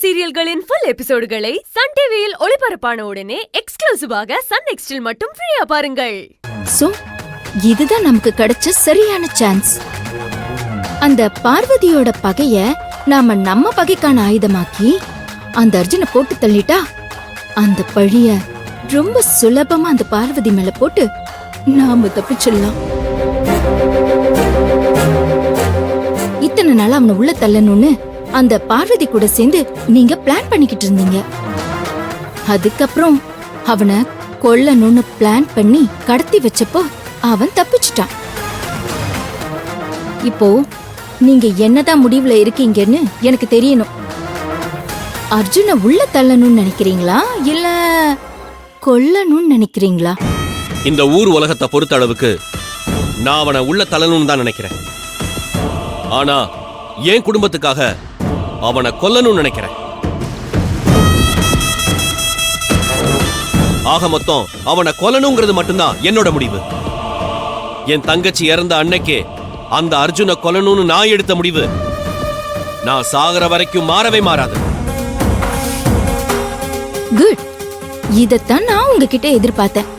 சீரியல்களின் full எபிசோடுகளை Sun டிவியில் ஒளிபரப்பான உடனே எக்ஸ்க்ளூசிவாக சன் நெக்ஸ்டில் மட்டும் ஃப்ரீயா பாருங்கள். சோ இதுதான் நமக்கு கிடைச்ச சரியான சான்ஸ். அந்த பார்வதியோட பகைய நாம நம்ம பகைக்கான ஆயுதமாக்கி அந்த அர்ஜுனை போட்டு தள்ளிட்டா அந்த பழிய ரொம்ப சுலபமா அந்த பார்வதி மேல போட்டு நாம தப்பிச்சிடலாம். இத்தனை நாள் அவனை உள்ள தள்ளணும்னு அந்த பார்வதி கூட சேர்ந்து நீங்க பிளான் பண்ணிக்கிட்டு இருந்தீங்க. அதுக்கப்புறம் அவனை கொல்லணும்னு பிளான் பண்ணி கடத்தி வச்சப்போ அவன் தப்பிச்சிட்டான். இப்போ நீங்க என்னதான் முடிவுல இருக்கீங்கன்னு எனக்கு தெரியணும். அர்ஜுன உள்ள தள்ளணும்னு நினைக்கிறீங்களா இல்ல கொல்லணும்னு நினைக்கிறீங்களா? இந்த ஊர் உலகத்தை பொறுத்த அளவுக்கு நான் அவனை உள்ள தள்ளணும்னு தான் நினைக்கிறேன். ஆனா என் குடும்பத்துக்காக அவனை கொல்லணும்னு நினைக்கிறேன். ஆக மொத்தம் அவனை கொல்லணுங்கிறது மட்டும்தான் என்னோட முடிவு. என் தங்கச்சி இறந்த அன்னைக்கே அந்த அர்ஜுனை கொல்லணும்னு நான் எடுத்த முடிவு நான் சாகர வரைக்கும் மாறவே மாறாது. குட். இதத்தான் நான் உங்ககிட்ட எதிர்பார்த்தேன்.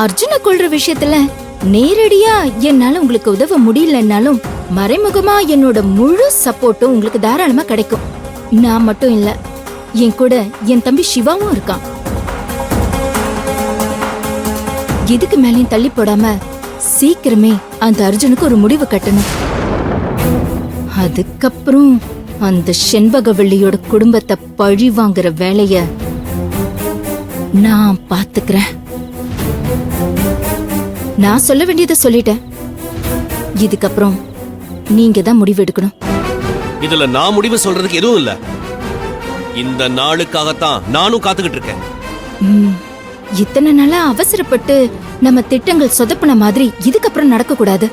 அர்ஜுனை கொல்ற விஷயத்துல நேரடியா என்னால உங்களுக்கு உதவ முடியலன்னாலும் மறைமுகமா என்னோட முழு சப்போர்ட்டும் உங்களுக்கு தாராளமா கிடைக்கும். நான் மட்டும் இல்ல, என் கூட என் தம்பி சிவாவும் இருக்கான். இதுக்கு மேலேயும் தள்ளி போடாம சீக்கிரமே அந்த அர்ஜுனுக்கு ஒரு முடிவு கட்டணும். அதுக்கப்புறம் அந்த செண்பகவல்லியோட குடும்பத்தை பழி வாங்குற வேலைய நான் பாத்துக்கிறேன். நான் சொல்ல வேண்டியதை சொல்லிட்டேன். இதுக்கப்புறம் நீங்க தான் முடிவு எடுக்கணும். இதுல நான் முடிவு சொல்றதுக்கு எதுவும் இல்ல. இந்த நாளுக்காகத்தான் நானும் காத்துக்கிட்டு இருக்கேன். இத்தனை நாளா அவசரப்பட்டு நம்ம திட்டங்கள் சொதப்புன மாதிரி இதுக்கப்புறம் நடக்க கூடாது.